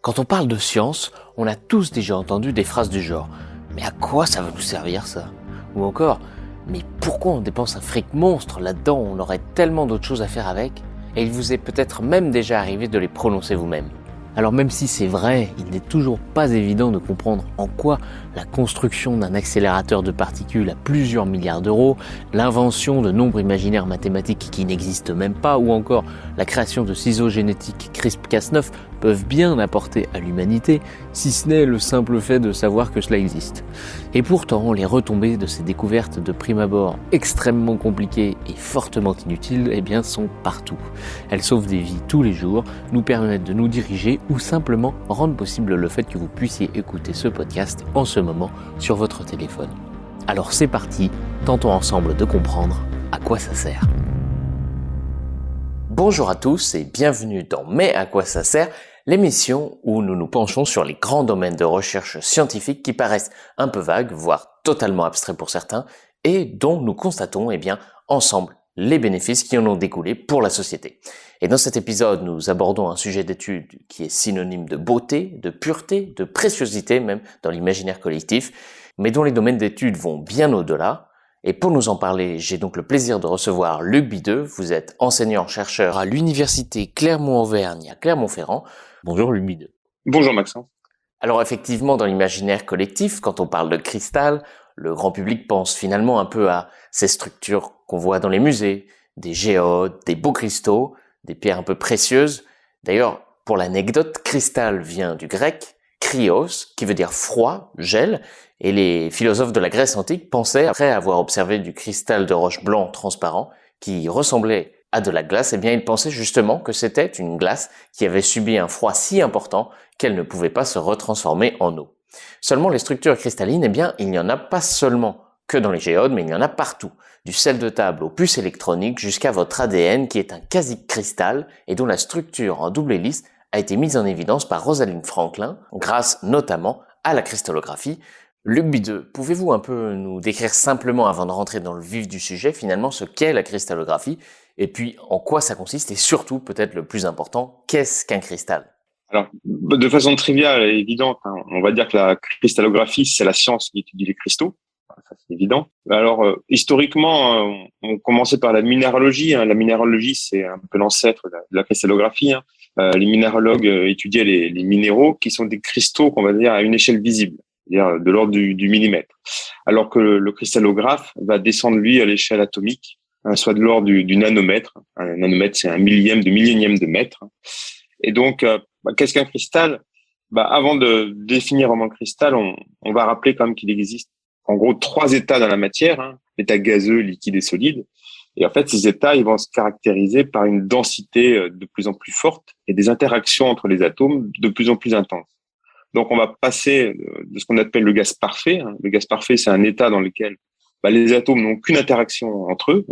Quand on parle de science, on a tous déjà entendu des phrases du genre « Mais à quoi ça va nous servir ça ?» Ou encore « Mais pourquoi on dépense un fric monstre là-dedans, on aurait tellement d'autres choses à faire avec ?» Et il vous est peut-être même déjà arrivé de les prononcer vous-même. Alors même si c'est vrai, il n'est toujours pas évident de comprendre en quoi la construction d'un accélérateur de particules à plusieurs milliards d'euros, l'invention de nombres imaginaires mathématiques qui n'existent même pas, ou encore la création de ciseaux génétiques CRISPR-Cas9 peuvent bien apporter à l'humanité, si ce n'est le simple fait de savoir que cela existe. Et pourtant, les retombées de ces découvertes de prime abord extrêmement compliquées et fortement inutiles, sont partout. Elles sauvent des vies tous les jours, nous permettent de nous diriger ou simplement rendent possible le fait que vous puissiez écouter ce podcast en ce moment sur votre téléphone. Alors c'est parti, tentons ensemble de comprendre à quoi ça sert. Bonjour à tous et bienvenue dans Mais à quoi ça sert, l'émission où nous nous penchons sur les grands domaines de recherche scientifique qui paraissent un peu vagues, voire totalement abstraits pour certains, et dont nous constatons ensemble les bénéfices qui en ont découlé pour la société. Et dans cet épisode, nous abordons un sujet d'étude qui est synonyme de beauté, de pureté, de préciosité même dans l'imaginaire collectif, mais dont les domaines d'étude vont bien au-delà. Et pour nous en parler, j'ai donc le plaisir de recevoir Luc Bideux. Vous êtes enseignant-chercheur à l'université Clermont-Auvergne à Clermont-Ferrand. Bonjour Luc Bideux. Bonjour Maxence. Alors effectivement, dans l'imaginaire collectif, quand on parle de cristal, le grand public pense finalement un peu à ces structures qu'on voit dans les musées, des géodes, des beaux cristaux, des pierres un peu précieuses. D'ailleurs, pour l'anecdote, cristal vient du grec krios, qui veut dire froid, gel, et les philosophes de la Grèce antique pensaient, après avoir observé du cristal de roche blanc transparent, qui ressemblait à de la glace, ils pensaient justement que c'était une glace qui avait subi un froid si important qu'elle ne pouvait pas se retransformer en eau. Seulement les structures cristallines, il n'y en a pas seulement que dans les géodes, mais il y en a partout. Du sel de table aux puces électroniques jusqu'à votre ADN qui est un quasi-cristal et dont la structure en double hélice a été mise en évidence par Rosalind Franklin, grâce notamment à la cristallographie. Luc Bideux, pouvez-vous un peu nous décrire simplement, avant de rentrer dans le vif du sujet, finalement ce qu'est la cristallographie et puis en quoi ça consiste et surtout, peut-être le plus important, qu'est-ce qu'un cristal ? Alors, de façon triviale et évidente, on va dire que la cristallographie, c'est la science qui étudie les cristaux. Ça, c'est évident. Alors, historiquement, on commençait par la minéralogie. La minéralogie, c'est un peu l'ancêtre de la cristallographie. Les minéralogues étudiaient les minéraux qui sont des cristaux qu'on va dire à une échelle visible, c'est-à-dire de l'ordre du millimètre. Alors que le cristallographe va descendre, lui, à l'échelle atomique, soit de l'ordre du nanomètre. Un nanomètre, c'est un millième de millionième de mètre. Et donc, qu'est-ce qu'un cristal ? Avant de définir vraiment le cristal, on va rappeler quand même qu'il existe en gros 3 états dans la matière, l'état gazeux, liquide et solide. Et en fait, ces états, ils vont se caractériser par une densité de plus en plus forte et des interactions entre les atomes de plus en plus intenses. Donc, on va passer de ce qu'on appelle le gaz parfait. Le gaz parfait, c'est un état dans lequel les atomes n'ont qu'une interaction entre eux,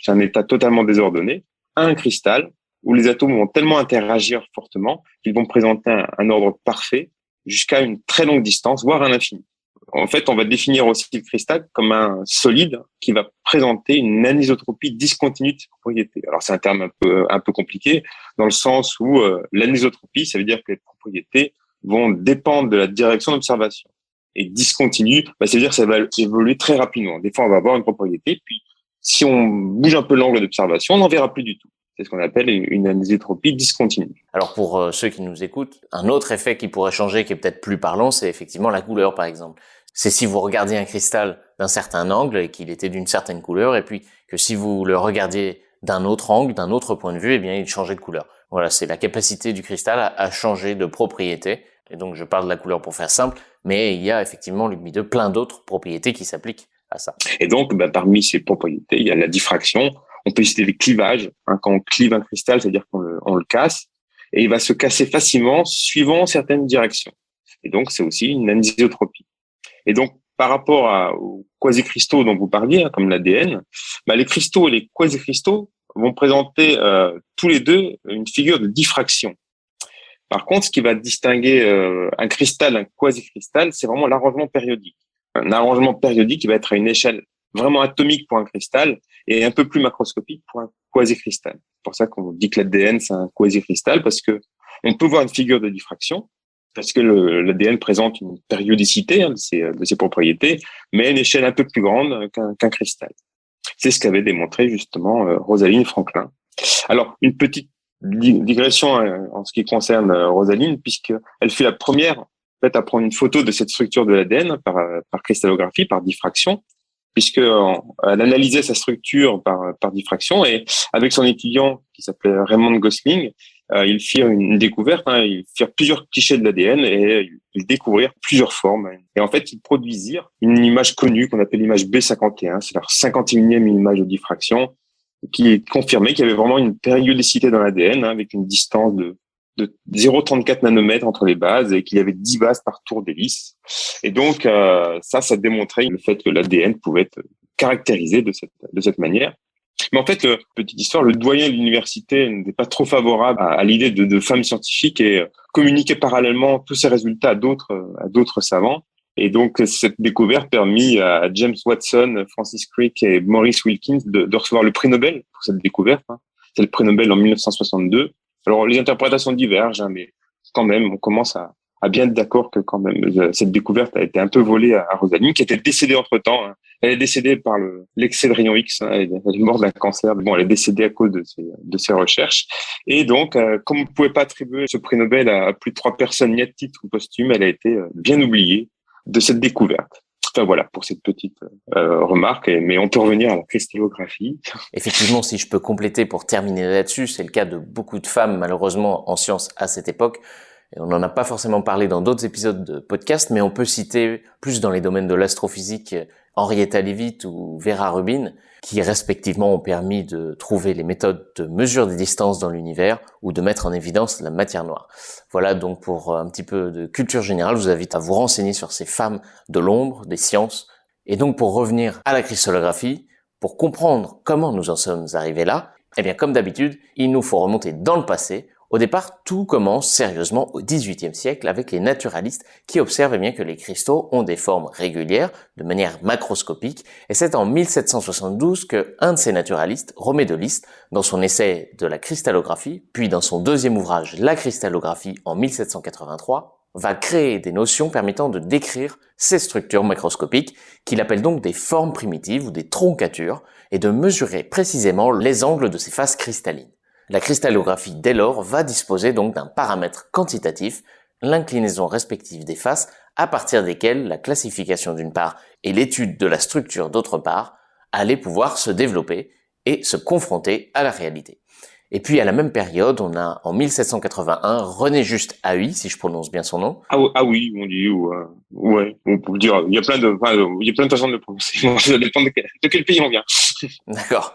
c'est un état totalement désordonné, à un cristal où les atomes vont tellement interagir fortement qu'ils vont présenter un ordre parfait jusqu'à une très longue distance, voire à l'infini. En fait, on va définir aussi le cristal comme un solide qui va présenter une anisotropie discontinue de ses propriétés. Alors, c'est un terme un peu compliqué dans le sens où l'anisotropie, ça veut dire que les propriétés vont dépendre de la direction d'observation. Et discontinue, ça veut dire que ça va évoluer très rapidement. Des fois, on va avoir une propriété, puis si on bouge un peu l'angle d'observation, on n'en verra plus du tout. C'est ce qu'on appelle une anisotropie discontinue. Alors pour ceux qui nous écoutent, un autre effet qui pourrait changer, qui est peut-être plus parlant, c'est effectivement la couleur par exemple. C'est si vous regardiez un cristal d'un certain angle et qu'il était d'une certaine couleur, et puis que si vous le regardiez d'un autre angle, d'un autre point de vue, il changeait de couleur. Voilà, c'est la capacité du cristal à changer de propriété. Et donc je parle de la couleur pour faire simple, mais il y a effectivement, Luc Bideux, plein d'autres propriétés qui s'appliquent à ça. Et donc, parmi ces propriétés, il y a la diffraction. On peut citer les clivages. Quand on clive un cristal, c'est-à-dire qu'on le casse, et il va se casser facilement suivant certaines directions. Et donc, c'est aussi une anisotropie. Et donc, par rapport aux quasi-cristaux dont vous parliez, comme l'ADN, les cristaux et les quasi-cristaux vont présenter tous les deux une figure de diffraction. Par contre, ce qui va distinguer un cristal d'un quasi-cristal, c'est vraiment l'arrangement périodique. Un arrangement périodique qui va être à une échelle vraiment atomique pour un cristal et un peu plus macroscopique pour un quasi-cristal. C'est pour ça qu'on dit que l'ADN, c'est un quasi-cristal, parce que on peut voir une figure de diffraction, parce que l'ADN présente une périodicité de ses propriétés, mais à une échelle un peu plus grande qu'un cristal. C'est ce qu'avait démontré justement Rosalind Franklin. Alors, une petite digression en ce qui concerne Rosalind, puisqu'elle fut la première en fait, à prendre une photo de cette structure de l'ADN par cristallographie, par diffraction, puisque elle analysait sa structure par diffraction, et avec son étudiant qui s'appelait Raymond Gosling, ils firent une découverte, ils firent plusieurs clichés de l'ADN et ils découvrirent plusieurs formes. Et en fait, ils produisirent une image connue qu'on appelle l'image B51, c'est leur 51e image de diffraction, qui confirmait qu'il y avait vraiment une périodicité dans l'ADN, avec une distance de 0,34 nanomètres entre les bases et qu'il y avait 10 bases par tour d'hélice. Et donc, ça démontrait le fait que l'ADN pouvait être caractérisé de cette manière. Mais en fait, petite histoire, le doyen de l'université n'était pas trop favorable à l'idée de femmes scientifiques et communiquait parallèlement tous ces résultats à d'autres savants. Et donc, cette découverte permit à James Watson, Francis Crick et Maurice Wilkins de recevoir le prix Nobel pour cette découverte. C'est le prix Nobel en 1962. Alors, les interprétations divergent, mais quand même, on commence à bien être d'accord que quand même, cette découverte a été un peu volée à Rosalind, qui était décédée entre-temps. Elle est décédée par l'excès de rayon X. Elle est morte d'un cancer. Bon, elle est décédée à cause de ses recherches. Et donc, comme on ne pouvait pas attribuer ce prix Nobel à plus de 3 personnes, ni à titre ou posthume, elle a été bien oubliée de cette découverte. Enfin voilà, pour cette petite remarque, mais on peut revenir à la cristallographie. Effectivement, si je peux compléter pour terminer là-dessus, c'est le cas de beaucoup de femmes malheureusement en sciences à cette époque. Et on n'en a pas forcément parlé dans d'autres épisodes de podcast, mais on peut citer plus dans les domaines de l'astrophysique Henrietta Leavitt ou Vera Rubin, qui respectivement ont permis de trouver les méthodes de mesure des distances dans l'univers ou de mettre en évidence la matière noire. Voilà donc pour un petit peu de culture générale, je vous invite à vous renseigner sur ces femmes de l'ombre, des sciences. Et donc pour revenir à la cristallographie, pour comprendre comment nous en sommes arrivés là, eh bien comme d'habitude, il nous faut remonter dans le passé. Au départ, tout commence sérieusement au XVIIIe siècle avec les naturalistes qui observent bien que les cristaux ont des formes régulières, de manière macroscopique, et c'est en 1772 que un de ces naturalistes, Romée de Lisle, dans son essai de la cristallographie, puis dans son deuxième ouvrage La cristallographie en 1783, va créer des notions permettant de décrire ces structures macroscopiques, qu'il appelle donc des formes primitives ou des troncatures, et de mesurer précisément les angles de ces faces cristallines. La cristallographie, dès lors, va disposer donc d'un paramètre quantitatif, l'inclinaison respective des faces, à partir desquelles la classification d'une part et l'étude de la structure d'autre part allaient pouvoir se développer et se confronter à la réalité. Et puis à la même période, on a en 1781 René Juste Haüy, si je prononce bien son nom. Ah oui, on dit ouais, on peut dire. Il y a plein de façons de le prononcer. Ça dépend de quel pays on vient. D'accord.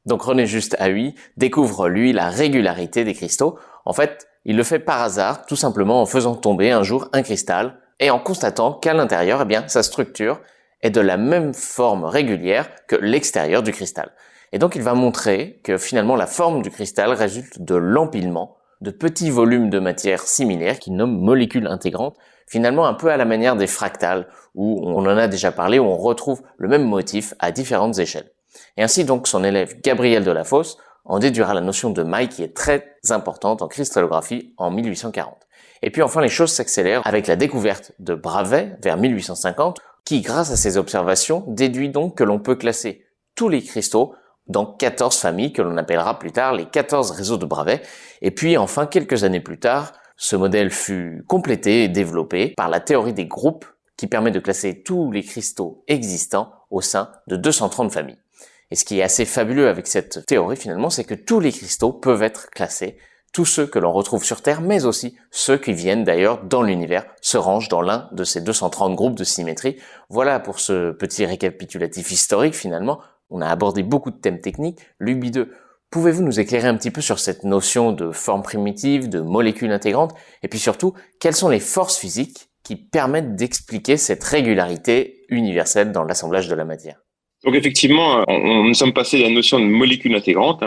Donc René Juste Haüy découvre, lui, la régularité des cristaux. En fait, il le fait par hasard, tout simplement en faisant tomber un jour un cristal et en constatant qu'à l'intérieur, eh bien, sa structure est de la même forme régulière que l'extérieur du cristal. Et donc il va montrer que finalement la forme du cristal résulte de l'empilement de petits volumes de matière similaires qu'il nomme molécules intégrantes, finalement un peu à la manière des fractales, où on en a déjà parlé, où on retrouve le même motif à différentes échelles. Et ainsi donc son élève Gabriel Delafosse en déduira la notion de maille qui est très importante en cristallographie en 1840. Et puis enfin les choses s'accélèrent avec la découverte de Bravais vers 1850 qui grâce à ses observations déduit donc que l'on peut classer tous les cristaux dans 14 familles que l'on appellera plus tard les 14 réseaux de Bravais. Et puis enfin quelques années plus tard, ce modèle fut complété et développé par la théorie des groupes qui permet de classer tous les cristaux existants au sein de 230 familles. Et ce qui est assez fabuleux avec cette théorie finalement, c'est que tous les cristaux peuvent être classés, tous ceux que l'on retrouve sur Terre, mais aussi ceux qui viennent d'ailleurs dans l'univers, se rangent dans l'un de ces 230 groupes de symétrie. Voilà pour ce petit récapitulatif historique finalement. On a abordé beaucoup de thèmes techniques. Luc Bideux, pouvez-vous nous éclairer un petit peu sur cette notion de forme primitive, de molécules intégrantes, et puis surtout, quelles sont les forces physiques qui permettent d'expliquer cette régularité universelle dans l'assemblage de la matière? Donc effectivement, nous sommes passés à la notion de molécules intégrantes.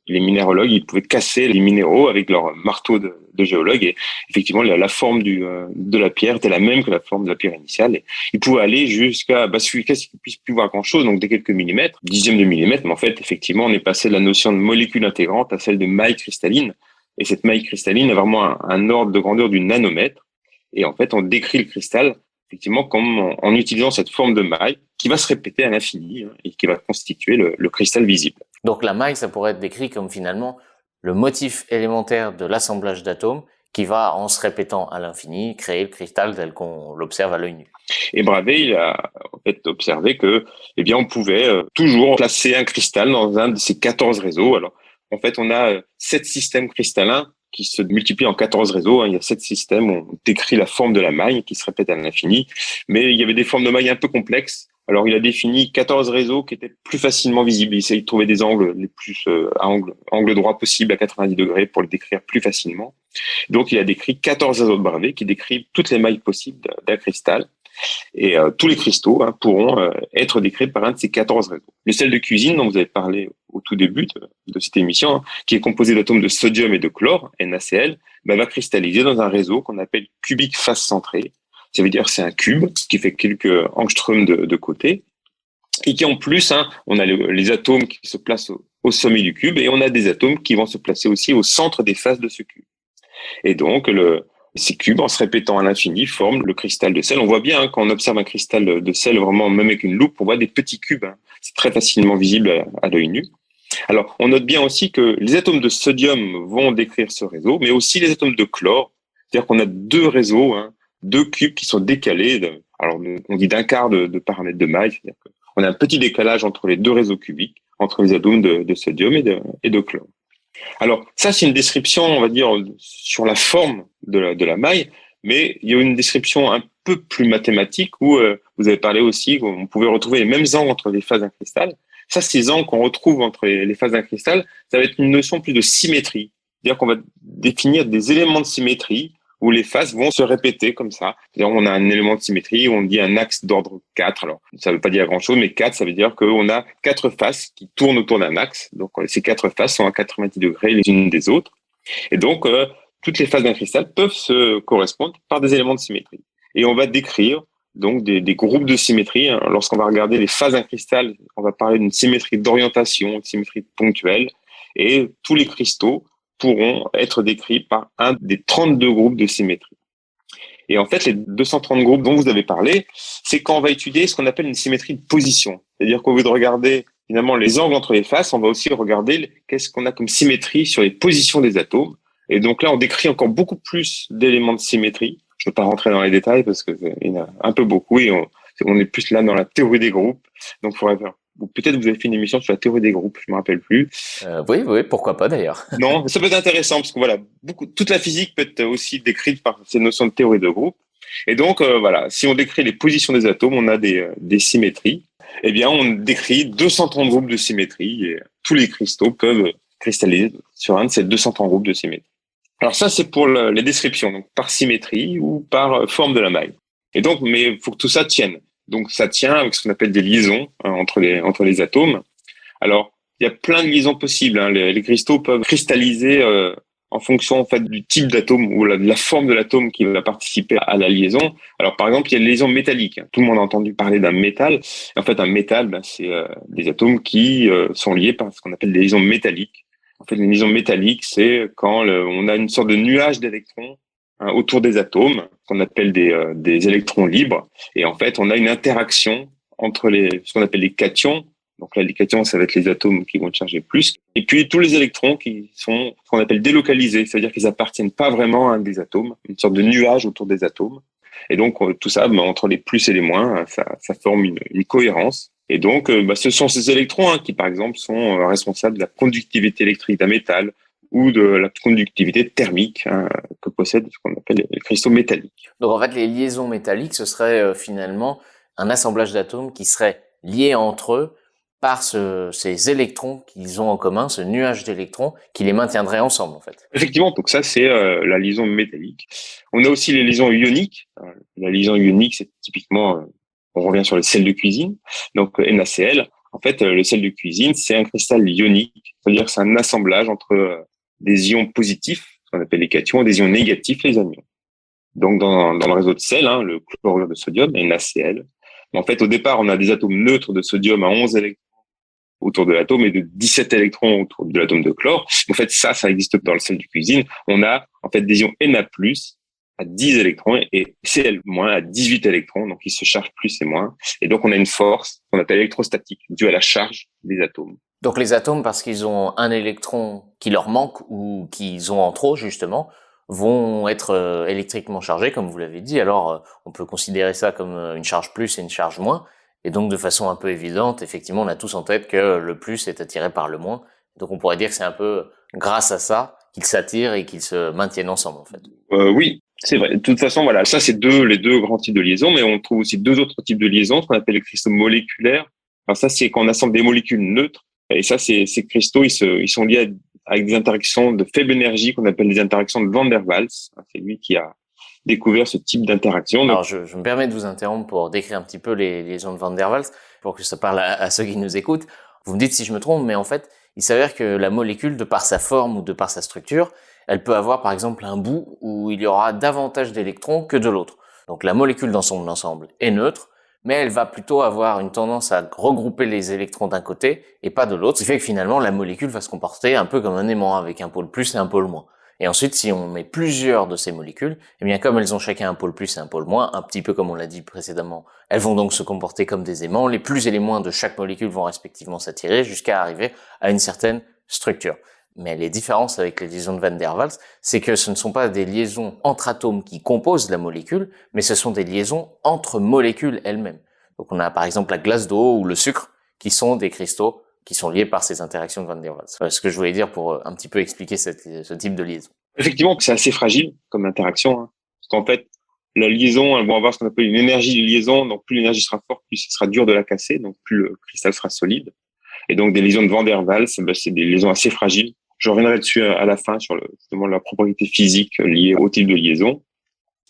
Les minéralogues, ils pouvaient casser les minéraux avec leur marteau de géologue. Et effectivement, la forme de la pierre était la même que la forme de la pierre initiale. Et ils pouvaient aller jusqu'à qu'est-ce qu'ils puissent plus voir grand-chose, donc des quelques millimètres, dixièmes de millimètres. Mais en fait, effectivement, on est passé de la notion de molécules intégrantes à celle de maille cristalline. Et cette maille cristalline a vraiment un ordre de grandeur du nanomètre. Et en fait, on décrit le cristal effectivement comme en utilisant cette forme de maille qui va se répéter à l'infini et qui va constituer le cristal visible. Donc la maille, ça pourrait être décrit comme finalement le motif élémentaire de l'assemblage d'atomes qui va, en se répétant à l'infini, créer le cristal tel qu'on l'observe à l'œil nu. Et Bravais, il a en fait observé que, eh bien, on pouvait toujours placer un cristal dans un de ces 14 réseaux. Alors, en fait, on a 7 systèmes cristallins qui se multiplient en 14 réseaux. Il y a 7 systèmes où on décrit la forme de la maille qui se répète à l'infini. Mais il y avait des formes de maille un peu complexes. Alors, il a défini 14 réseaux qui étaient plus facilement visibles. Il essayait de trouver des angles les plus à angle droit possible à 90 degrés pour le décrire plus facilement. Donc, il a décrit 14 réseaux de Bravais qui décrivent toutes les mailles possibles d'un cristal. Et tous les cristaux pourront être décrits par un de ces 14 réseaux. Le sel de cuisine dont vous avez parlé au tout début de cette émission, qui est composé d'atomes de sodium et de chlore, NaCl, va cristalliser dans un réseau qu'on appelle cubique face centré. Ça veut dire que c'est un cube qui fait quelques angstroms de côté et qui en plus, on a les atomes qui se placent au sommet du cube et on a des atomes qui vont se placer aussi au centre des faces de ce cube. Et donc, ces cubes, en se répétant à l'infini, forment le cristal de sel. On voit bien quand on observe un cristal de sel, vraiment même avec une loupe, on voit des petits cubes. C'est très facilement visible à l'œil nu. Alors, on note bien aussi que les atomes de sodium vont décrire ce réseau, mais aussi les atomes de chlore. C'est-à-dire qu'on a deux réseaux, deux cubes qui sont décalés. Alors, on dit d'un quart de paramètre de maille. C'est-à-dire qu'on a un petit décalage entre les deux réseaux cubiques, entre les atomes de sodium et de chlore. Alors, ça, c'est une description, on va dire, sur la forme de la maille, mais il y a une description un peu plus mathématique où vous avez parlé aussi qu'on pouvait retrouver les mêmes angles entre les phases d'un cristal. Ça, ces angles qu'on retrouve entre les phases d'un cristal, ça va être une notion plus de symétrie. C'est-à-dire qu'on va définir des éléments de symétrie où les faces vont se répéter comme ça. C'est-à-dire on a un élément de symétrie où on dit un axe d'ordre 4. Alors, ça ne veut pas dire grand-chose, mais 4, ça veut dire qu'on a 4 faces qui tournent autour d'un axe. Donc, ces 4 faces sont à 90 degrés les unes des autres. Et donc, toutes les faces d'un cristal peuvent se correspondre par des éléments de symétrie. Et on va décrire donc des groupes de symétrie. Lorsqu'on va regarder les phases d'un cristal, on va parler d'une symétrie d'orientation, une symétrie ponctuelle. Et tous les cristaux pourront être décrits par un des 32 groupes de symétrie. Et en fait, les 230 groupes dont vous avez parlé, c'est quand on va étudier ce qu'on appelle une symétrie de position. C'est-à-dire qu'au lieu de regarder finalement les angles entre les faces, on va aussi regarder qu'est-ce qu'on a comme symétrie sur les positions des atomes. Et donc là, on décrit encore beaucoup plus d'éléments de symétrie. Je ne veux pas rentrer dans les détails parce qu'il y en a un peu beaucoup et on est plus là dans la théorie des groupes. Donc, il faudrait faire. Ou peut-être vous avez fait une émission sur la théorie des groupes, je me rappelle plus. Oui, pourquoi pas d'ailleurs. Non, ça peut être intéressant parce que voilà, toute la physique peut être aussi décrite par ces notions de théorie de groupe. Et donc voilà, si on décrit les positions des atomes, on a des symétries. Eh bien, on décrit 230 groupes de symétrie et tous les cristaux peuvent cristalliser sur un de ces 230 groupes de symétrie. Alors ça, c'est pour les descriptions, donc par symétrie ou par forme de la maille. Et donc, mais il faut que tout ça tienne. Donc ça tient avec ce qu'on appelle des liaisons entre les atomes. Alors, il y a plein de liaisons possibles. Les cristaux peuvent cristalliser en fonction en fait du type d'atome ou de la forme de l'atome qui va participer à la liaison. Alors par exemple, il y a les liaisons métalliques. Tout le monde a entendu parler d'un métal. En fait, un métal, c'est des atomes qui sont liés par ce qu'on appelle des liaisons métalliques. En fait, les liaisons métalliques, c'est quand on a une sorte de nuage d'électrons autour des atomes, qu'on appelle des électrons libres. Et en fait, on a une interaction entre ce qu'on appelle les cations. Donc là, les cations, ça va être les atomes qui vont charger plus. Et puis, tous les électrons qui sont ce qu'on appelle délocalisés, c'est-à-dire qu'ils appartiennent pas vraiment à un des atomes, une sorte de nuage autour des atomes. Et donc, tout ça, entre les plus et les moins, ça forme une cohérence. Et donc, ce sont ces électrons qui, par exemple, sont responsables de la conductivité électrique d'un métal ou de la conductivité thermique que possèdent ce qu'on appelle les cristaux métalliques. Donc en fait, les liaisons métalliques, ce serait finalement un assemblage d'atomes qui seraient liés entre eux par ces électrons qu'ils ont en commun, ce nuage d'électrons qui les maintiendrait ensemble en fait. Effectivement, donc ça c'est la liaison métallique. On a aussi les liaisons ioniques. La liaison ionique, c'est typiquement, on revient sur le sel de cuisine, donc NaCl. En fait, le sel de cuisine, c'est un cristal ionique, c'est-à-dire que c'est un assemblage entre des ions positifs, ce qu'on appelle les cations, et des ions négatifs, les anions. Donc dans le réseau de sel, le chlorure de sodium, NaCl. En fait, au départ, on a des atomes neutres de sodium à 11 électrons autour de l'atome et de 17 électrons autour de l'atome de chlore. En fait, ça existe dans le sel de cuisine. On a en fait des ions Na+, à 10 électrons et Cl- à 18 électrons, donc ils se chargent plus et moins. Et donc on a une force qu'on appelle électrostatique, due à la charge des atomes. Donc les atomes, parce qu'ils ont un électron qui leur manque ou qu'ils ont en trop justement, vont être électriquement chargés, comme vous l'avez dit. Alors on peut considérer ça comme une charge plus et une charge moins. Et donc de façon un peu évidente, effectivement, on a tous en tête que le plus est attiré par le moins. Donc on pourrait dire que c'est un peu grâce à ça qu'ils s'attirent et qu'ils se maintiennent ensemble en fait. Oui, c'est vrai. De toute façon, voilà, ça c'est les deux grands types de liaisons, mais on trouve aussi deux autres types de liaisons, ce qu'on appelle les cristaux moléculaires. Alors ça, c'est quand on assemble des molécules neutres. Et ça, ces cristaux, ils sont liés avec des interactions de faible énergie qu'on appelle des interactions de Van der Waals. C'est lui qui a découvert ce type d'interaction. Alors je me permets de vous interrompre pour décrire un petit peu les liaisons de Van der Waals, pour que ça parle à ceux qui nous écoutent. Vous me dites si je me trompe, mais en fait, il s'avère que la molécule, de par sa forme ou de par sa structure, elle peut avoir par exemple un bout où il y aura davantage d'électrons que de l'autre. Donc la molécule dans son ensemble est neutre, mais elle va plutôt avoir une tendance à regrouper les électrons d'un côté et pas de l'autre, ce qui fait que finalement la molécule va se comporter un peu comme un aimant avec un pôle plus et un pôle moins. Et ensuite, si on met plusieurs de ces molécules, eh bien, comme elles ont chacun un pôle plus et un pôle moins, un petit peu comme on l'a dit précédemment, elles vont donc se comporter comme des aimants. Les plus et les moins de chaque molécule vont respectivement s'attirer jusqu'à arriver à une certaine structure. Mais les différences avec les liaisons de Van der Waals, c'est que ce ne sont pas des liaisons entre atomes qui composent la molécule, mais ce sont des liaisons entre molécules elles-mêmes. Donc on a par exemple la glace d'eau ou le sucre, qui sont des cristaux qui sont liés par ces interactions de Van der Waals. Voilà ce que je voulais dire pour un petit peu expliquer ce type de liaison. Effectivement, c'est assez fragile comme interaction, hein, parce qu'en fait, la liaison, elles vont avoir ce qu'on appelle une énergie de liaison. Donc plus l'énergie sera forte, plus il sera dur de la casser, donc plus le cristal sera solide. Et donc des liaisons de Van der Waals, c'est des liaisons assez fragiles. Je reviendrai dessus à la fin sur justement la propriété physique liée au type de liaison.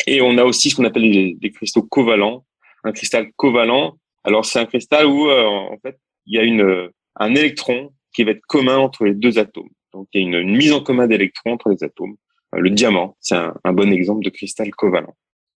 Et on a aussi ce qu'on appelle des cristaux covalents. Un cristal covalent, alors c'est un cristal où en fait il y a un électron qui va être commun entre les deux atomes. Donc il y a une mise en commun d'électrons entre les atomes. Le diamant, c'est un bon exemple de cristal covalent.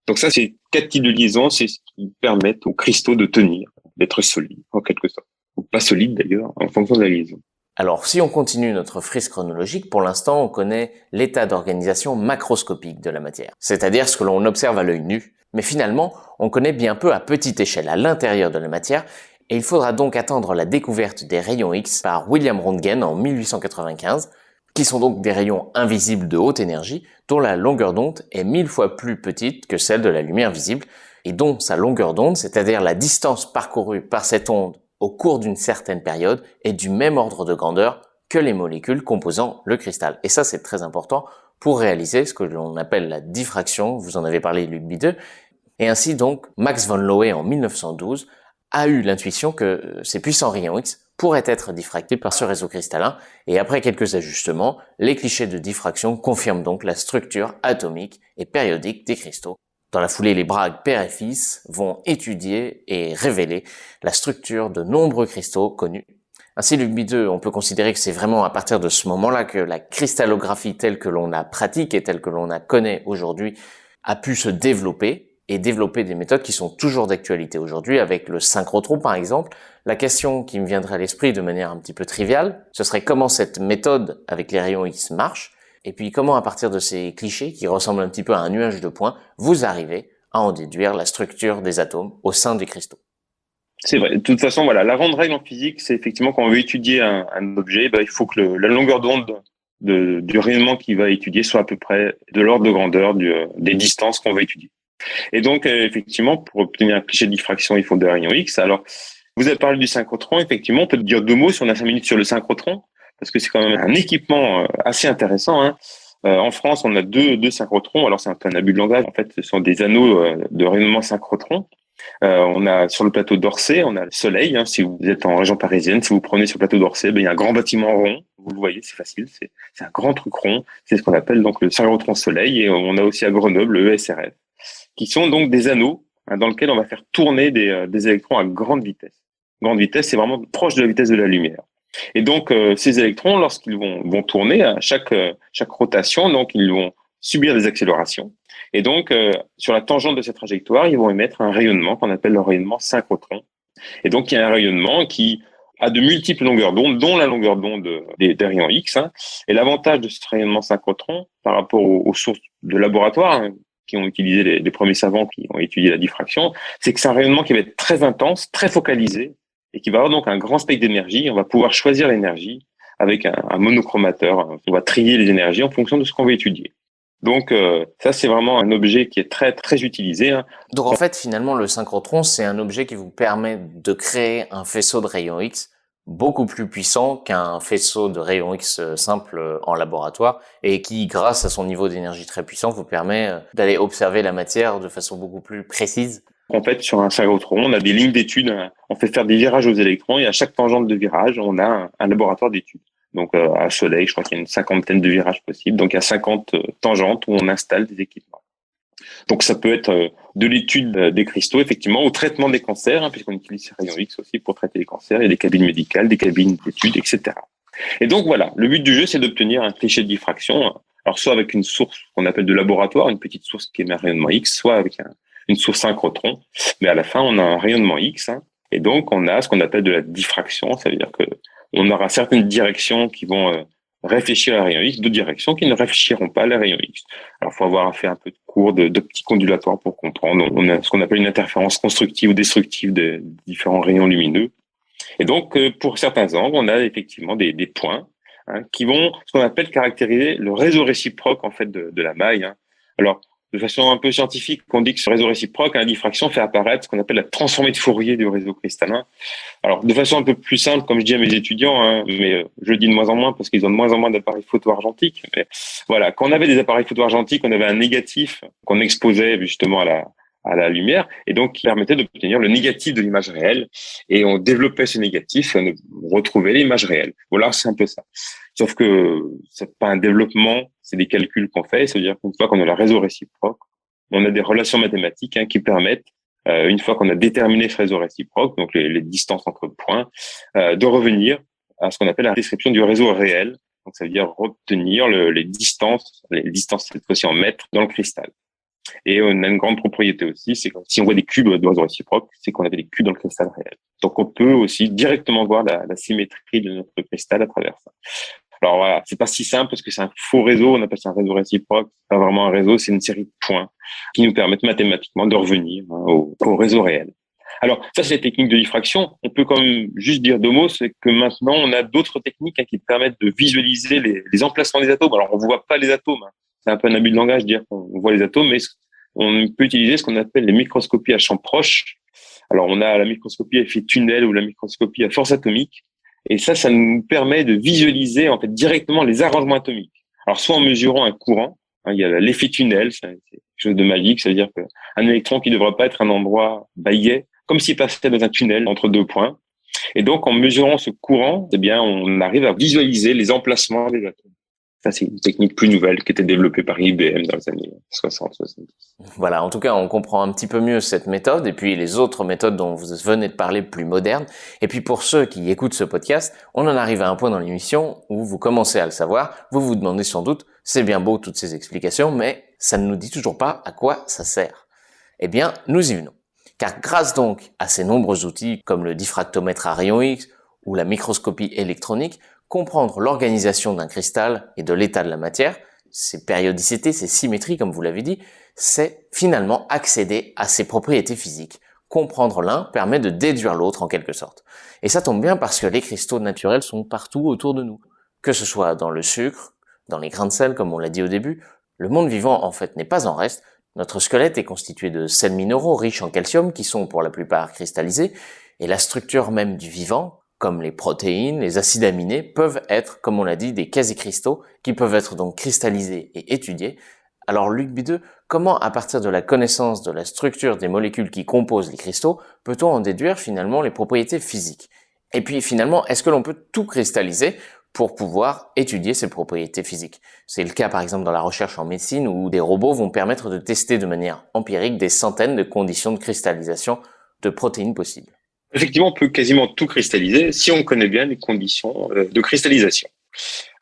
Donc ça, c'est 4 types de liaisons, c'est ce qui permettent aux cristaux de tenir, d'être solides en quelque sorte. Ou pas solides d'ailleurs, en fonction de la liaison. Alors, si on continue notre frise chronologique, pour l'instant, on connaît l'état d'organisation macroscopique de la matière, c'est-à-dire ce que l'on observe à l'œil nu, mais finalement, on connaît bien peu à petite échelle à l'intérieur de la matière, et il faudra donc attendre la découverte des rayons X par William Röntgen en 1895, qui sont donc des rayons invisibles de haute énergie, dont la longueur d'onde est 1000 fois plus petite que celle de la lumière visible, et dont sa longueur d'onde, c'est-à-dire la distance parcourue par cette onde au cours d'une certaine période, est du même ordre de grandeur que les molécules composant le cristal. Et ça, c'est très important pour réaliser ce que l'on appelle la diffraction, vous en avez parlé Luc Bideux, et ainsi donc Max von Laue en 1912 a eu l'intuition que ces puissants rayons X pourraient être diffractés par ce réseau cristallin, et après quelques ajustements, les clichés de diffraction confirment donc la structure atomique et périodique des cristaux. Dans la foulée, les Bragg père et fils vont étudier et révéler la structure de nombreux cristaux connus. Ainsi, Luc Bideux, on peut considérer que c'est vraiment à partir de ce moment-là que la cristallographie telle que l'on la pratique et telle que l'on la connaît aujourd'hui a pu se développer et développer des méthodes qui sont toujours d'actualité aujourd'hui avec le synchrotron par exemple. La question qui me viendrait à l'esprit de manière un petit peu triviale, ce serait comment cette méthode avec les rayons X marche, et puis comment à partir de ces clichés qui ressemblent un petit peu à un nuage de points, vous arrivez à en déduire la structure des atomes au sein des cristaux. C'est vrai. De toute façon, voilà, la grande règle en physique, c'est effectivement quand on veut étudier un objet, il faut que la longueur d'onde du rayonnement qu'il va étudier soit à peu près de l'ordre de grandeur des distances qu'on va étudier. Et donc, effectivement, pour obtenir un cliché de diffraction, il faut des rayons X. Alors, vous avez parlé du synchrotron. Effectivement, on peut dire 2 mots si on a 5 minutes sur le synchrotron, parce que c'est quand même un équipement assez intéressant, hein. En France, on a deux synchrotrons. Alors, c'est un abus de langage. En fait, ce sont des anneaux de rayonnement synchrotron. On a sur le plateau d'Orsay, on a le Soleil. Hein, si vous êtes en région parisienne, si vous prenez sur le plateau d'Orsay, il y a un grand bâtiment rond. Vous le voyez, c'est facile. C'est un grand truc rond. C'est ce qu'on appelle donc le synchrotron Soleil. Et on a aussi à Grenoble le ESRF, qui sont donc des anneaux dans lesquels on va faire tourner des électrons à grande vitesse. Grande vitesse, c'est vraiment proche de la vitesse de la lumière. Et donc, ces électrons, lorsqu'ils vont tourner à chaque rotation, donc ils vont subir des accélérations. Et donc, sur la tangente de cette trajectoire, ils vont émettre un rayonnement qu'on appelle le rayonnement synchrotron. Et donc, il y a un rayonnement qui a de multiples longueurs d'onde, dont la longueur d'onde des rayons X. Hein. Et l'avantage de ce rayonnement synchrotron par rapport aux sources de laboratoire, hein, qui ont utilisé les premiers savants qui ont étudié la diffraction, c'est que c'est un rayonnement qui va être très intense, très focalisé, et qui va avoir donc un grand spectre d'énergie. On va pouvoir choisir l'énergie avec un monochromateur. On va trier les énergies en fonction de ce qu'on veut étudier. Donc ça, c'est vraiment un objet qui est très très utilisé. Donc en fait, finalement, le synchrotron, c'est un objet qui vous permet de créer un faisceau de rayons X beaucoup plus puissant qu'un faisceau de rayons X simple en laboratoire et qui, grâce à son niveau d'énergie très puissant, vous permet d'aller observer la matière de façon beaucoup plus précise. En fait, sur un synchrotron, on a des lignes d'études. On fait faire des virages aux électrons et à chaque tangente de virage, on a un laboratoire d'études. Donc à Soleil, je crois qu'il y a une 50aine de virages possibles. Donc il y a 50 tangentes où on installe des équipements. Donc ça peut être de l'étude des cristaux, effectivement, au traitement des cancers, puisqu'on utilise ces rayons X aussi pour traiter les cancers. Il y a des cabines médicales, des cabines d'études, etc. Et donc voilà, le but du jeu, c'est d'obtenir un cliché de diffraction. Alors soit avec une source qu'on appelle de laboratoire, une petite source qui émet un rayonnement X, soit avec une source synchrotron. Mais à la fin, on a un rayonnement X, et donc on a ce qu'on appelle de la diffraction. Ça veut dire que on aura certaines directions qui vont réfléchir à la rayon X, d'autres directions qui ne réfléchiront pas à la rayon X. Alors, il faut avoir fait un peu de cours d'optique ondulatoire pour comprendre. On a ce qu'on appelle une interférence constructive ou destructive des différents rayons lumineux. Et donc, pour certains angles, on a effectivement des points qui vont, ce qu'on appelle caractériser le réseau réciproque en fait de la maille. Alors, de façon un peu scientifique, on dit que ce réseau réciproque, la diffraction fait apparaître ce qu'on appelle la transformée de Fourier du réseau cristallin. Alors, de façon un peu plus simple, comme je dis à mes étudiants, mais je le dis de moins en moins parce qu'ils ont de moins en moins d'appareils photo argentiques. Mais voilà, quand on avait des appareils photo argentiques, on avait un négatif qu'on exposait justement à la lumière, et donc qui permettait d'obtenir le négatif de l'image réelle. Et on développait ce négatif et on retrouvait l'image réelle. Voilà, c'est un peu ça. Sauf que c'est pas un développement, c'est des calculs qu'on fait. C'est-à-dire qu'une fois qu'on a le réseau réciproque, on a des relations mathématiques qui permettent, une fois qu'on a déterminé ce réseau réciproque, donc les distances entre points, de revenir à ce qu'on appelle la description du réseau réel. Donc ça veut dire obtenir les distances cette fois-ci en mètres dans le cristal. Et on a une grande propriété aussi, c'est que si on voit des cubes de réseau réciproque, c'est qu'on avait des cubes dans le cristal réel. Donc on peut aussi directement voir la symétrie de notre cristal à travers ça. Alors voilà, c'est pas si simple parce que c'est un faux réseau, on appelle ça un réseau réciproque. C'est pas vraiment un réseau, c'est une série de points qui nous permettent mathématiquement de revenir au réseau réel. Alors ça, c'est les techniques de diffraction. On peut quand même juste dire deux mots, c'est que maintenant on a d'autres techniques qui permettent de visualiser les emplacements des atomes. Alors on voit pas les atomes, c'est un peu un abus de langage de dire qu'on voit les atomes, mais on peut utiliser ce qu'on appelle les microscopies à champ proche. Alors on a la microscopie à effet tunnel ou la microscopie à force atomique. Et ça nous permet de visualiser en fait directement les arrangements atomiques. Alors soit en mesurant un courant, il y a l'effet tunnel, c'est quelque chose de magique, ça veut dire qu'un électron qui ne devrait pas être un endroit baillet, comme s'il passait dans un tunnel entre deux points. Et donc en mesurant ce courant, eh bien on arrive à visualiser les emplacements des atomes. Ça, c'est une technique plus nouvelle qui était développée par IBM dans les années 60-70. Voilà, en tout cas, on comprend un petit peu mieux cette méthode et puis les autres méthodes dont vous venez de parler plus modernes. Et puis pour ceux qui écoutent ce podcast, on en arrive à un point dans l'émission où vous commencez à le savoir. Vous vous demandez sans doute, c'est bien beau toutes ces explications, mais ça ne nous dit toujours pas à quoi ça sert. Eh bien, nous y venons. Car grâce donc à ces nombreux outils comme le diffractomètre à rayons X ou la microscopie électronique, comprendre l'organisation d'un cristal et de l'état de la matière, ses périodicités, ses symétries comme vous l'avez dit, c'est finalement accéder à ses propriétés physiques. Comprendre l'un permet de déduire l'autre en quelque sorte. Et ça tombe bien parce que les cristaux naturels sont partout autour de nous. Que ce soit dans le sucre, dans les grains de sel comme on l'a dit au début, le monde vivant en fait n'est pas en reste. Notre squelette est constitué de sels minéraux riches en calcium qui sont pour la plupart cristallisés et la structure même du vivant, comme les protéines, les acides aminés, peuvent être, comme on l'a dit, des quasi-cristaux qui peuvent être donc cristallisés et étudiés. Alors Luc Bideux, comment à partir de la connaissance de la structure des molécules qui composent les cristaux, peut-on en déduire finalement les propriétés physiques? Et puis finalement, est-ce que l'on peut tout cristalliser pour pouvoir étudier ces propriétés physiques? C'est le cas par exemple dans la recherche en médecine où des robots vont permettre de tester de manière empirique des centaines de conditions de cristallisation de protéines possibles. Effectivement, on peut quasiment tout cristalliser si on connaît bien les conditions de cristallisation.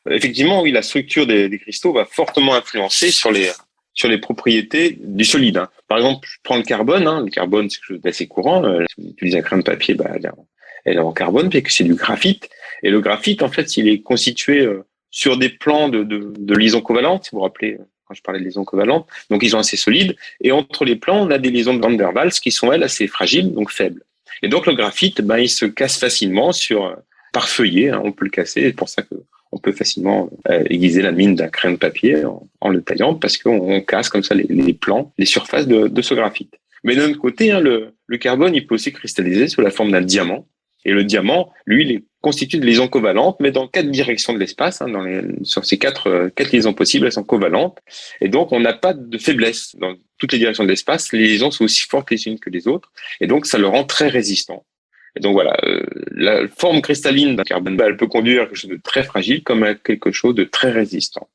Effectivement, oui, la structure des cristaux va fortement influencer sur les propriétés du solide. Par exemple, je prends le carbone. Le carbone, c'est quelque chose d'assez courant. Si on utilise un crayon de papier, elle est en carbone, puis que c'est du graphite. Et le graphite, en fait, il est constitué sur des plans de liaison covalente. Si vous vous rappelez quand je parlais de liaisons covalentes. Donc, ils sont assez solides. Et entre les plans, on a des liaisons de Van der Waals qui sont, elles, assez fragiles, donc faibles. Et donc, le graphite, il se casse facilement par feuillet. On peut le casser. C'est pour ça que on peut facilement aiguiser la mine d'un crayon de papier en le taillant, parce qu'on casse comme ça les plans, les surfaces de ce graphite. Mais d'un autre côté, le carbone, il peut aussi cristalliser sous la forme d'un diamant. Et le diamant, lui, il est constitué de liaisons covalentes, mais dans 4 directions de l'espace. Sur ces quatre liaisons possibles, elles sont covalentes. Et donc, on n'a pas de faiblesse. Dans toutes les directions de l'espace, les liaisons sont aussi fortes les unes que les autres. Et donc, ça le rend très résistant. Et donc, voilà, la forme cristalline d'un carbone, elle peut conduire à quelque chose de très fragile comme à quelque chose de très résistant.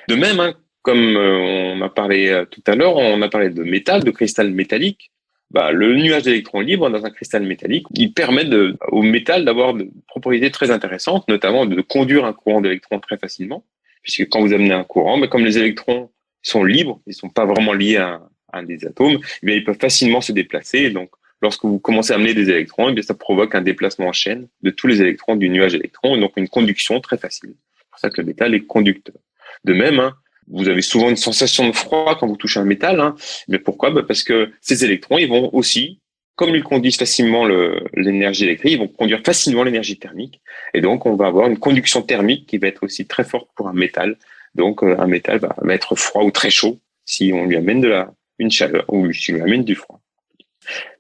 De même, comme on a parlé tout à l'heure, on a parlé de métal, de cristal métallique. Le nuage d'électrons libres dans un cristal métallique, il permet au métal d'avoir de propriétés très intéressantes, notamment de conduire un courant d'électrons très facilement, puisque quand vous amenez un courant, comme les électrons sont libres, ils ne sont pas vraiment liés à un des atomes, ils peuvent facilement se déplacer. Et donc, lorsque vous commencez à amener des électrons, ça provoque un déplacement en chaîne de tous les électrons du nuage d'électrons, et donc une conduction très facile. C'est pour ça que le métal est conducteur. De même, vous avez souvent une sensation de froid quand vous touchez un métal. Mais pourquoi? Parce que ces électrons, ils vont aussi, comme ils conduisent facilement l'énergie électrique, ils vont conduire facilement l'énergie thermique. Et donc, on va avoir une conduction thermique qui va être aussi très forte pour un métal. Donc, un métal va être froid ou très chaud si on lui amène une chaleur ou si on lui amène du froid.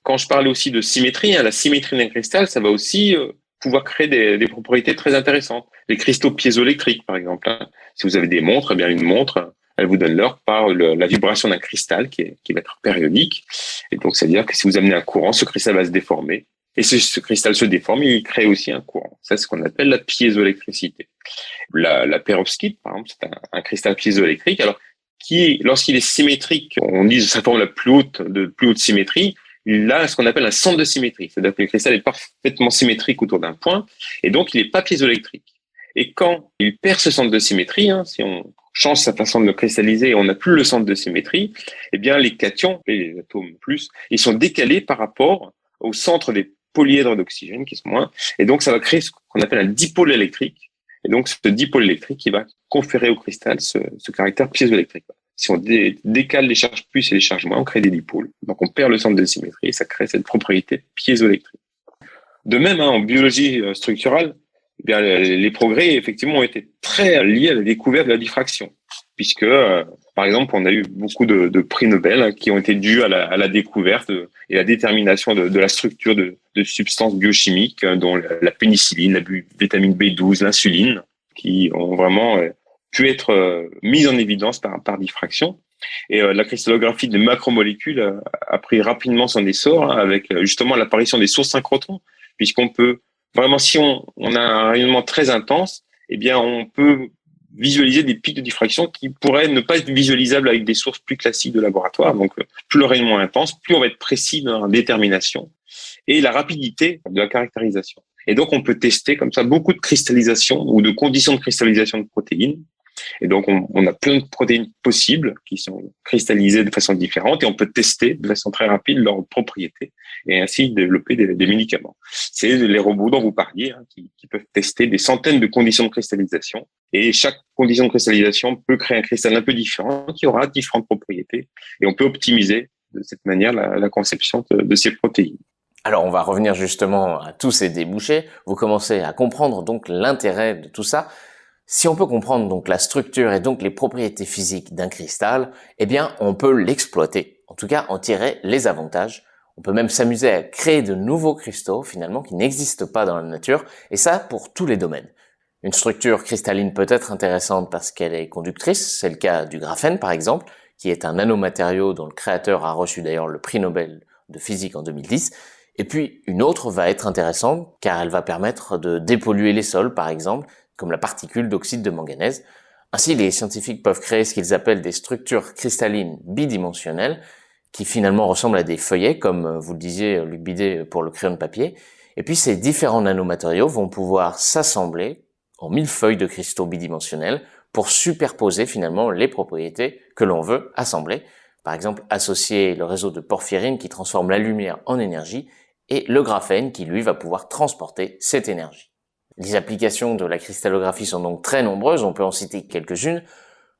Quand je parle aussi de symétrie, la symétrie d'un cristal, ça va aussi pouvoir créer des propriétés très intéressantes. Les cristaux piézoélectriques, par exemple. Si vous avez des montres, une montre, elle vous donne l'heure par la vibration d'un cristal qui va être périodique. Et donc, c'est-à-dire que si vous amenez un courant, ce cristal va se déformer. Et ce cristal se déforme, il crée aussi un courant. Ça, c'est ce qu'on appelle la piézoélectricité. La perovskite, par exemple, c'est un cristal piézoélectrique. Alors, lorsqu'il est symétrique, on dit sa forme la plus haute symétrie, il a ce qu'on appelle un centre de symétrie. C'est-à-dire que le cristal est parfaitement symétrique autour d'un point, et donc il n'est pas piézoélectrique. Et quand il perd ce centre de symétrie, si on change sa façon de le cristalliser et on n'a plus le centre de symétrie, les cations, les atomes plus, ils sont décalés par rapport au centre des polyèdres d'oxygène qui sont moins, et donc ça va créer ce qu'on appelle un dipôle électrique. Et donc ce dipôle électrique, il va conférer au cristal ce caractère piézoélectrique. Si on décale les charges plus et les charges moins, on crée des dipôles. Donc, on perd le centre de symétrie et ça crée cette propriété piézoélectrique. De même, en biologie structurale, les progrès, effectivement, ont été très liés à la découverte de la diffraction. Puisque, par exemple, on a eu beaucoup de prix Nobel qui ont été dus à la découverte et la détermination de la structure de substances biochimiques, dont la pénicilline, la vitamine B12, l'insuline, qui ont vraiment pu être mise en évidence par diffraction. Et la cristallographie des macromolécules a pris rapidement son essor avec justement l'apparition des sources synchrotron, puisqu'on peut vraiment, si on a un rayonnement très intense, on peut visualiser des pics de diffraction qui pourraient ne pas être visualisables avec des sources plus classiques de laboratoire. Donc, plus le rayonnement est intense, plus on va être précis dans la détermination et la rapidité de la caractérisation. Et donc, on peut tester comme ça beaucoup de cristallisation ou de conditions de cristallisation de protéines. Et donc, on a plein de protéines possibles qui sont cristallisées de façon différente et on peut tester de façon très rapide leurs propriétés et ainsi développer des médicaments. C'est les robots dont vous parliez qui peuvent tester des centaines de conditions de cristallisation et chaque condition de cristallisation peut créer un cristal un peu différent qui aura différentes propriétés et on peut optimiser de cette manière la conception de ces protéines. Alors, on va revenir justement à tous ces débouchés. Vous commencez à comprendre donc l'intérêt de tout ça. Si on peut comprendre donc la structure et donc les propriétés physiques d'un cristal, on peut l'exploiter. En tout cas, en tirer les avantages. On peut même s'amuser à créer de nouveaux cristaux, finalement, qui n'existent pas dans la nature. Et ça, pour tous les domaines. Une structure cristalline peut être intéressante parce qu'elle est conductrice. C'est le cas du graphène, par exemple, qui est un nanomatériau dont le créateur a reçu d'ailleurs le prix Nobel de physique en 2010. Et puis, une autre va être intéressante car elle va permettre de dépolluer les sols, par exemple, comme la particule d'oxyde de manganèse. Ainsi, les scientifiques peuvent créer ce qu'ils appellent des structures cristallines bidimensionnelles, qui finalement ressemblent à des feuillets, comme vous le disiez, Luc Bidet, pour le crayon de papier. Et puis, ces différents nanomatériaux vont pouvoir s'assembler en millefeuilles de cristaux bidimensionnels pour superposer finalement les propriétés que l'on veut assembler. Par exemple, associer le réseau de porphyrine qui transforme la lumière en énergie et le graphène qui, lui, va pouvoir transporter cette énergie. Les applications de la cristallographie sont donc très nombreuses, on peut en citer quelques-unes.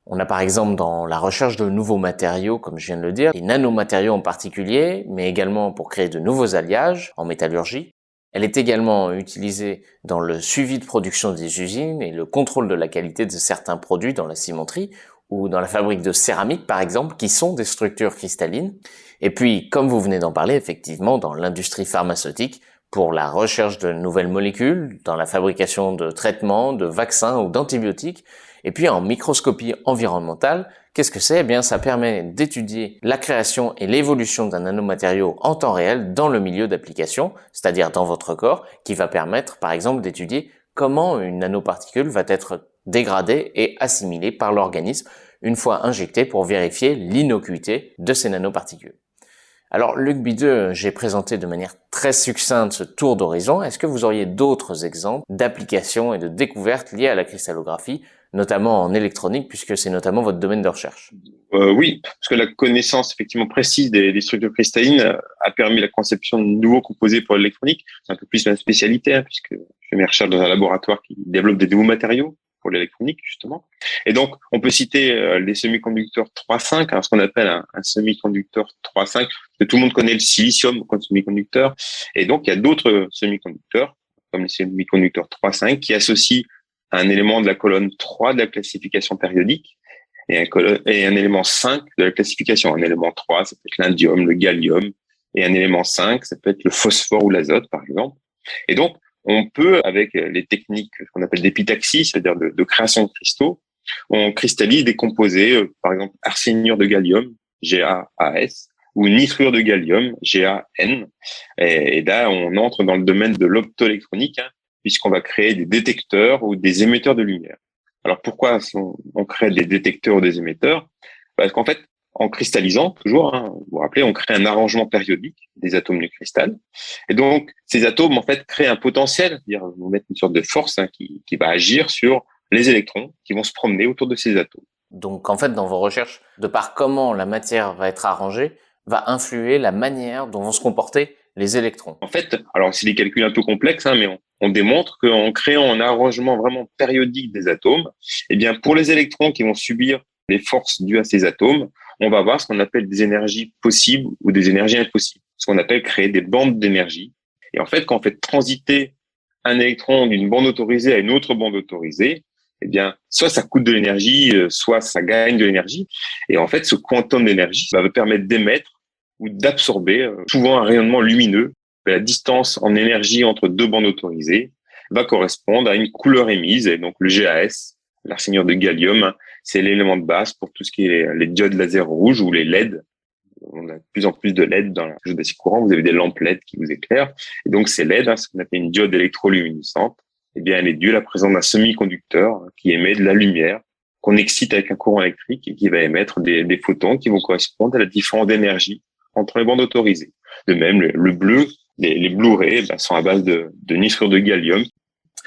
On a par exemple dans la recherche de nouveaux matériaux, comme je viens de le dire, les nanomatériaux en particulier, mais également pour créer de nouveaux alliages en métallurgie. Elle est également utilisée dans le suivi de production des usines et le contrôle de la qualité de certains produits dans la cimenterie ou dans la fabrique de céramique par exemple, qui sont des structures cristallines. Et puis, comme vous venez d'en parler, effectivement, dans l'industrie pharmaceutique, pour la recherche de nouvelles molécules, dans la fabrication de traitements, de vaccins ou d'antibiotiques. Et puis en microscopie environnementale, qu'est-ce que c'est? Eh bien, ça permet d'étudier la création et l'évolution d'un nanomatériau en temps réel dans le milieu d'application, c'est-à-dire dans votre corps, qui va permettre, par exemple, d'étudier comment une nanoparticule va être dégradée et assimilée par l'organisme une fois injectée pour vérifier l'innocuité de ces nanoparticules. Alors, Luc Bideux, j'ai présenté de manière très succincte ce tour d'horizon. Est-ce que vous auriez d'autres exemples d'applications et de découvertes liées à la cristallographie, notamment en électronique, puisque c'est notamment votre domaine de recherche? Oui, parce que la connaissance effectivement précise des structures cristallines a permis la conception de nouveaux composés pour l'électronique. C'est un peu plus ma spécialité, puisque je fais mes recherches dans un laboratoire qui développe des nouveaux matériaux pour l'électronique, justement. Et donc, on peut citer les semi-conducteurs 3,5, ce qu'on appelle un semi-conducteur 3,5, que tout le monde connaît le silicium comme semi-conducteur. Et donc, il y a d'autres semi-conducteurs, comme les semi-conducteurs 3,5, qui associent un élément de la colonne 3 de la classification périodique et un élément 5 de la classification. Un élément 3, ça peut être l'indium, le gallium, et un élément 5, ça peut être le phosphore ou l'azote, par exemple. Et donc, on peut, avec les techniques qu'on appelle d'épitaxie, c'est-à-dire de création de cristaux, on cristallise des composés, par exemple arsénure de gallium, GaAs, ou nitrure de gallium, GaN. Et là, on entre dans le domaine de l'optoélectronique, puisqu'on va créer des détecteurs ou des émetteurs de lumière. Alors pourquoi on crée des détecteurs ou des émetteurs? Parce qu'en fait, en cristallisant, toujours, vous vous rappelez, on crée un arrangement périodique des atomes du cristal. Et donc, ces atomes, en fait, créent un potentiel, c'est-à-dire vont mettre une sorte de force qui va agir sur les électrons qui vont se promener autour de ces atomes. Donc, en fait, dans vos recherches, de par comment la matière va être arrangée, va influer la manière dont vont se comporter les électrons. En fait, alors c'est des calculs un peu complexes, mais on démontre qu'en créant un arrangement vraiment périodique des atomes, eh bien, pour les électrons qui vont subir les forces dues à ces atomes, on va avoir ce qu'on appelle des énergies possibles ou des énergies impossibles, ce qu'on appelle créer des bandes d'énergie. Et en fait, quand on fait transiter un électron d'une bande autorisée à une autre bande autorisée, eh bien, soit ça coûte de l'énergie, soit ça gagne de l'énergie. Et en fait, ce quantum d'énergie va permettre d'émettre ou d'absorber souvent un rayonnement lumineux. La distance en énergie entre deux bandes autorisées va correspondre à une couleur émise. Et donc, le GaS, l'arsénure de gallium, c'est l'élément de base pour tout ce qui est les diodes laser rouges ou les LED. On a de plus en plus de LED dans la jeu d'acier courant. Vous avez des lampes LED qui vous éclairent. Et donc, ces LED, ce qu'on appelle une diode électroluminescente, eh bien, elle est due à la présence d'un semi-conducteur qui émet de la lumière qu'on excite avec un courant électrique et qui va émettre des photons qui vont correspondre à la différence d'énergie entre les bandes autorisées. De même, le bleu, les Blu-ray sont à base de nitrure de gallium.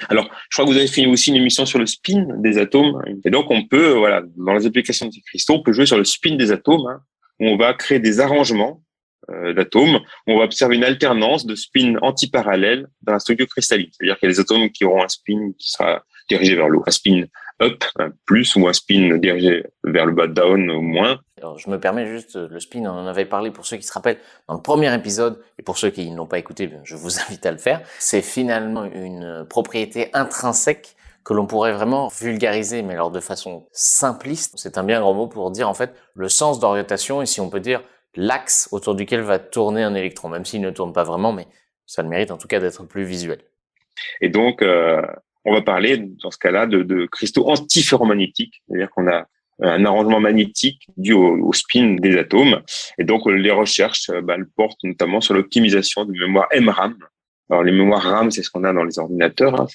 Alors, je crois que vous avez fait aussi une émission sur le spin des atomes. Et donc, on peut, voilà, dans les applications de ces cristaux, on peut jouer sur le spin des atomes, où on va créer des arrangements d'atomes. On va observer une alternance de spin antiparallèles dans la structure cristalline. C'est-à-dire qu'il y a des atomes qui auront un spin qui sera dirigé vers le haut, un spin up, un plus, ou un spin dirigé vers le bas, down, ou moins. Alors, je me permets juste, le spin, on en avait parlé pour ceux qui se rappellent dans le premier épisode, et pour ceux qui n'ont pas écouté, je vous invite à le faire. C'est finalement une propriété intrinsèque que l'on pourrait vraiment vulgariser, mais alors de façon simpliste. C'est un bien grand mot pour dire en fait le sens d'orientation, et si on peut dire l'axe autour duquel va tourner un électron, même s'il ne tourne pas vraiment, mais ça le mérite en tout cas d'être plus visuel. Et donc, on va parler dans ce cas-là de cristaux antiferromagnétiques, c'est-à-dire qu'on a un arrangement magnétique dû au spin des atomes. Et donc, les recherches elles portent notamment sur l'optimisation de mémoire MRAM. Alors, les mémoires RAM, c'est ce qu'on a dans les ordinateurs.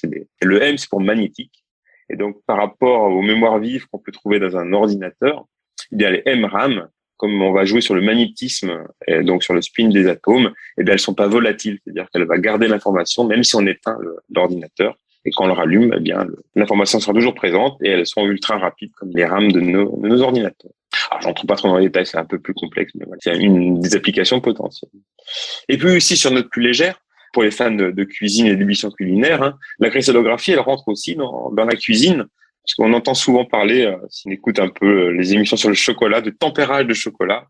Le M, c'est pour magnétique. Et donc, par rapport aux mémoires vives qu'on peut trouver dans un ordinateur, eh bien, les MRAM, comme on va jouer sur le magnétisme et donc sur le spin des atomes, eh bien, elles sont pas volatiles. C'est-à-dire qu'elle va garder l'information même si on éteint l'ordinateur. Et quand on le rallume, eh bien, l'information sera toujours présente et elles sont ultra rapides comme les RAM de nos ordinateurs. Alors, j'entre pas trop dans les détails, c'est un peu plus complexe, mais voilà, c'est une des applications potentielles. Et puis aussi, sur notre plus légère, pour les fans de cuisine et d'édition culinaire, la cristallographie, elle rentre aussi dans la cuisine Parce qu'on entend souvent parler, si on écoute un peu les émissions sur le chocolat, de tempérage de chocolat.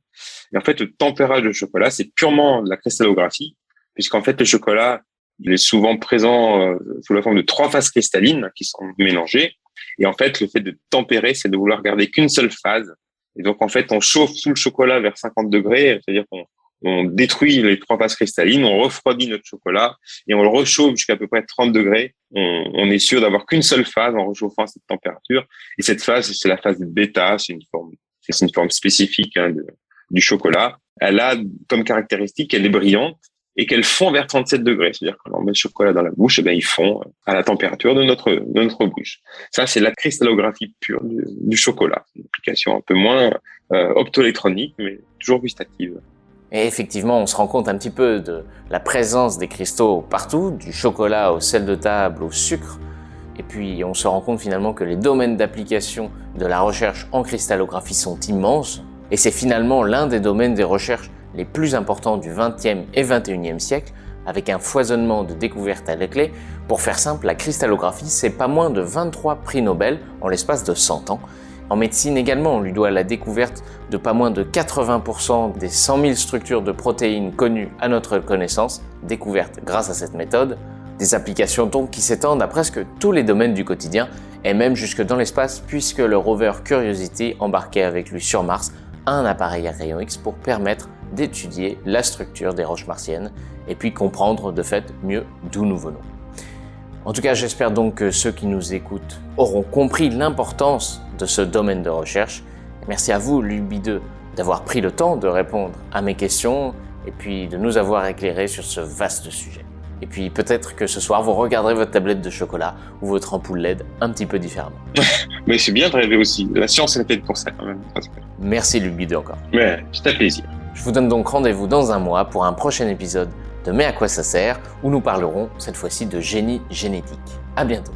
Et en fait, le tempérage de chocolat, c'est purement de la cristallographie, puisqu'en fait, le chocolat, il est souvent présent sous la forme de 3 phases cristallines qui sont mélangées. Et en fait, le fait de tempérer, c'est de vouloir garder qu'une seule phase. Et donc, en fait, on chauffe tout le chocolat vers 50 degrés, c'est-à-dire qu'on détruit les 3 phases cristallines, on refroidit notre chocolat et on le réchauffe jusqu'à à peu près 30 degrés. On est sûr d'avoir qu'une seule phase en réchauffant à cette température. Et cette phase, c'est la phase bêta, c'est une forme spécifique du chocolat. Elle a comme caractéristique qu'elle est brillante et qu'elle fond vers 37 degrés. C'est-à-dire que quand on met le chocolat dans la bouche, il fond à la température de notre bouche. Ça, c'est la cristallographie pure du chocolat. C'est une application un peu moins optoélectronique, mais toujours gustative. Et effectivement, on se rend compte un petit peu de la présence des cristaux partout, du chocolat au sel de table, au sucre. Et puis, on se rend compte finalement que les domaines d'application de la recherche en cristallographie sont immenses. Et c'est finalement l'un des domaines des recherches les plus importants du XXe et XXIe siècle, avec un foisonnement de découvertes à la clé. Pour faire simple, la cristallographie, c'est pas moins de 23 prix Nobel en l'espace de 100 ans. En médecine également, on lui doit la découverte de pas moins de 80% des 100 000 structures de protéines connues à notre connaissance, découvertes grâce à cette méthode. Des applications donc qui s'étendent à presque tous les domaines du quotidien, et même jusque dans l'espace, puisque le rover Curiosity embarquait avec lui sur Mars un appareil à rayon X pour permettre d'étudier la structure des roches martiennes, et puis comprendre de fait mieux d'où nous venons. En tout cas, j'espère donc que ceux qui nous écoutent auront compris l'importance de ce domaine de recherche. Merci à vous, l'UBI2, d'avoir pris le temps de répondre à mes questions et puis de nous avoir éclairés sur ce vaste sujet. Et puis peut-être que ce soir, vous regarderez votre tablette de chocolat ou votre ampoule LED un petit peu différemment. Mais c'est bien de rêver aussi. La science, elle est faite pour ça quand même. Merci l'UBI2 encore. Mais c'est un plaisir. Je vous donne donc rendez-vous dans un mois pour un prochain épisode de Mais à quoi ça sert, où nous parlerons cette fois-ci de génie génétique. À bientôt.